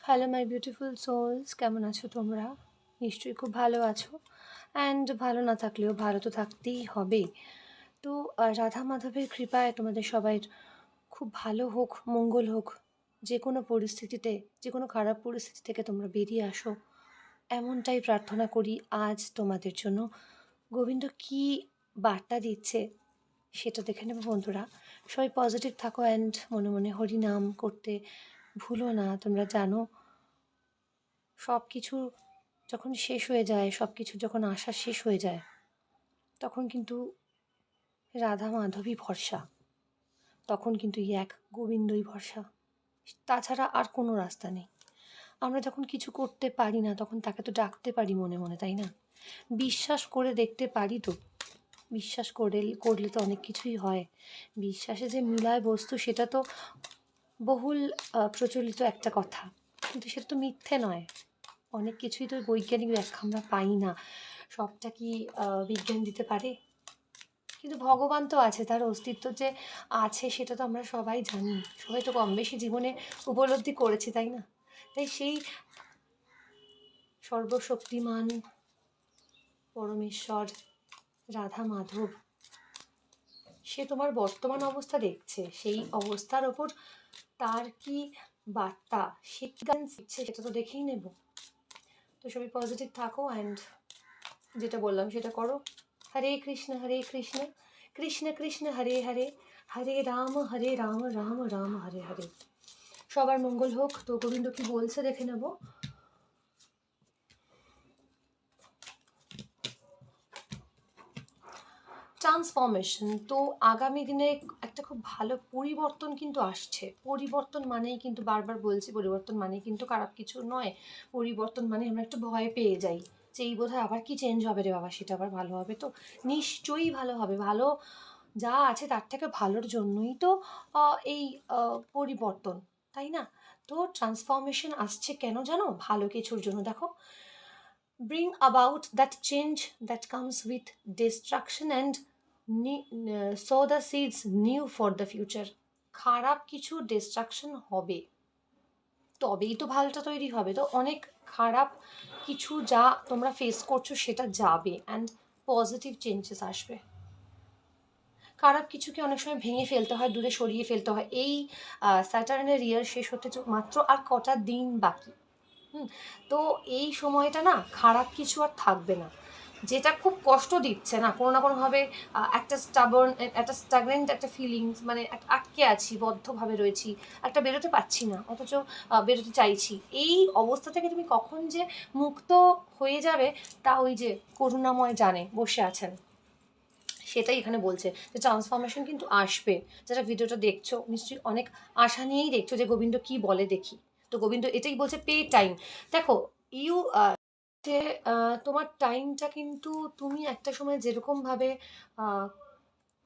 Hello my beautiful sols, কেমন আছো তোমরা? নিশ্চয়ই খুব ভালো আছো। অ্যান্ড ভালো না থাকলেও ভালো তো থাকতেই হবে। তো রাধা মাধবের কৃপায় তোমাদের সবাই খুব ভালো হোক, মঙ্গল হোক। যে কোনো পরিস্থিতিতে, যে কোনো খারাপ পরিস্থিতি থেকে তোমরা বেরিয়ে আসো, এমনটাই প্রার্থনা করি আজ তোমাদের জন্য। গোবিন্দ কী বার্তা দিচ্ছে সেটা দেখে নেবো বন্ধুরা। সবাই পজিটিভ থাকো অ্যান্ড মনে মনে হরিনাম করতে ভুলো না। তোমরা জানো, সব কিছু যখন শেষ হয়ে যায়, সব কিছু যখন আশা শেষ হয়ে যায়, তখন কিন্তু রাধা মাধবই ভরসা। তখন কিন্তু এই এক গোবিন্দই ভরসা, তাছাড়া আর কোনো রাস্তা নেই। আমরা যখন কিছু করতে পারি না, তখন তাকে তো ডাকতে পারি মনে মনে, তাই না? বিশ্বাস করে দেখতে পারি তো। বিশ্বাস করলে তো অনেক কিছুই হয়। বিশ্বাসে যে মিলায় বস্তু, সেটা তো বহুল প্রচলিত একটা কথা, কিন্তু সেটা তো মিথ্যে নয়। অনেক কিছুই তো বৈজ্ঞানিক ব্যাখ্যা আমরা পাই না। সবটা কি বিজ্ঞান দিতে পারে? কিন্তু ভগবান তো আছে, তার অস্তিত্ব যে আছে সেটা তো আমরা সবাই জানি। সবাই তো কম বেশি জীবনে উপলব্ধি করেছি, তাই না? তাই সেই সর্বশক্তিমান পরমেশ্বর রাধা মাধব, সে তোমার বর্তমান অবস্থা দেখছে। সেই অবস্থার ওপর তার কি বার্তা, সে কি গাইডেন্স দিচ্ছে, সেটা তো দেখেই নেব। তো সবাই পজিটিভ থাকো অ্যান্ড যেটা বললাম সেটা করো। হরে কৃষ্ণ কৃষ্ণ কৃষ্ণ হরে হরে, হরে রাম রাম রাম হরে হরে। সবার মঙ্গল হোক। তো গোবিন্দ কি বলছে দেখে নেব। ট্রান্সফরমেশন। তো আগামী দিনে একটা খুব ভালো পরিবর্তন কিন্তু আসছে। পরিবর্তন মানেই কিন্তু, বারবার বলছি, পরিবর্তন মানেই কিন্তু খারাপ কিছু নয়। পরিবর্তন মানে আমরা একটু ভয় পেয়ে যাই যে এই বোধহয় আবার কি চেঞ্জ হবে রে বাবা, সেটা আবার ভালো হবে? তো নিশ্চয়ই ভালো হবে। ভালো যা আছে তার থেকে ভালোর জন্যই তো এই পরিবর্তন, তাই না? তো ট্রান্সফরমেশন আসছে কেন জানো? ভালো কিছুর জন্য। দেখো, bring about that change that comes with destruction and sow the seeds new for the future. খারাপ কিছু ডিস্ট্রাকশন হবে, তবেই তো ভালোটা তৈরি হবে। তো অনেক খারাপ কিছু যা তোমরা ফেস করছো সেটা যাবে অ্যান্ড পজিটিভ চেঞ্জেস আসবে। খারাপ কিছুকে অনেক সময় ভেঙে ফেলতে হয়, দূরে সরিয়ে ফেলতে হয়। এই স্যাটার্নের ইয়ার শেষ হতে মাত্র আর কটা দিন বাকি। তো এই সময়টা না, খারাপ কিছু আর থাকবে না। যেটা খুব কষ্ট দিচ্ছে না, কোনো না কোনোভাবে একটা স্টাগনেন্ট একটা ফিলিংস, মানে আটকে আছি, বদ্ধভাবে রয়েছি, একটা বেরোতে পারছি না, অথচ বেরোতে চাইছি। এই অবস্থা থেকে তুমি কখন যে মুক্ত হয়ে যাবে, তা ওই যে করুণাময় জানে, বসে আছেন। সেটাই এখানে বলছে যে ট্রান্সফরমেশন কিন্তু আসবে। যারা ভিডিওটা দেখছো নিশ্চয়ই অনেক আশা নিয়েই দেখছো যে গোবিন্দ কি বলে দেখি। তো গোবিন্দ এটাই বলছে, পে টাইম। দেখো, ইউ যে তোমার টাইমটা কিন্তু তুমি একটা সময় যেরকমভাবে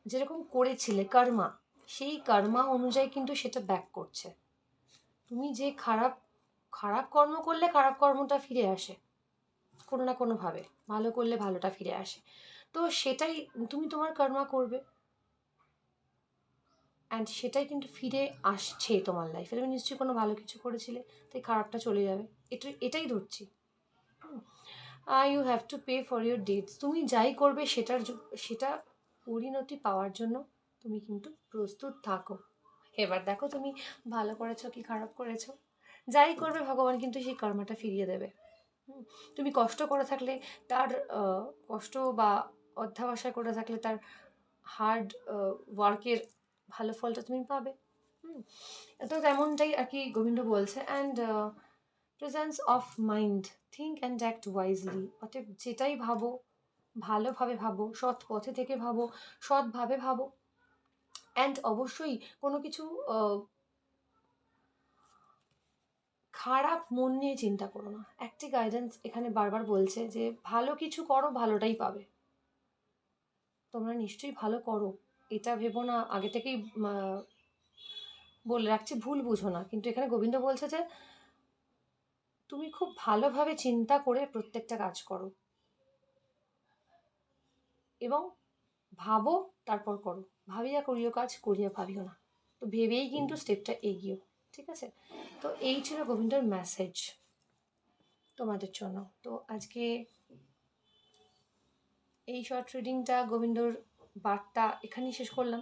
যেরকম করেছিলে কর্মা, সেই কর্মা অনুযায়ী কিন্তু সেটা ব্যাক করছে। তুমি যে খারাপ খারাপ কর্ম করলে খারাপ কর্মটা ফিরে আসে কোনো না কোনোভাবে, ভালো করলে ভালোটা ফিরে আসে। তো সেটাই তুমি তোমার কর্মা করবে অ্যান্ড সেটাই কিন্তু ফিরে আসছে তোমার লাইফে। তুমি নিশ্চয়ই কোনো ভালো কিছু করেছিলে, তাই খারাপটা চলে যাবে। এটাই ধরছি। You have to pay for your deeds. তুমি যাই করবে সেটা পরিণতি পাওয়ার জন্য তুমি কিন্তু প্রস্তুত থাকো। এবার দেখো তুমি ভালো করেছো কি খারাপ করেছো, যাই করবে ভগবান কিন্তু সেই কর্মটা ফিরিয়ে দেবে। তুমি কষ্ট করে থাকলে তার কষ্ট বা অধ্যবসায় করে থাকলে তার হার্ড ওয়ার্কের ভালো ফলটা তুমি পাবে। তো তেমনটাই আর কি গোবিন্দ বলছে। And presence of mind, think and act wisely. অতএব যেটাই ভাবো, ভালোভাবে ভাবো, সৎ পথে থেকে ভাবো, সৎভাবে ভাবো। অ্যান্ড অবশ্যই কোনো কিছু খারাপ মন নিয়ে চিন্তা করো না। একটি গাইডেন্স এখানে বারবার বলছে যে ভালো কিছু করো, ভালোটাই পাবে। তোমরা নিশ্চয়ই ভালো করো, এটা ভেবো না। আগে থেকেই বলে রাখছি, ভুল বুঝো না। কিন্তু এখানে গোবিন্দ বলছে যে তুমি খুব ভালোভাবে চিন্তা করে প্রত্যেকটা কাজ করো এবং ভাবো, তারপর করো। ভাবিয়া করিও কাজ, করিয়া ভাবিও না। তো ভেবেই কিন্তু স্টেপটা এগিয়েও। ঠিক আছে? তো এই ছিল গোবিন্দর মেসেজ তোমাদের জন্য। তো আজকে এই শর্ট রিডিংটা গোবিন্দর বার্তা এখানেই শেষ করলাম।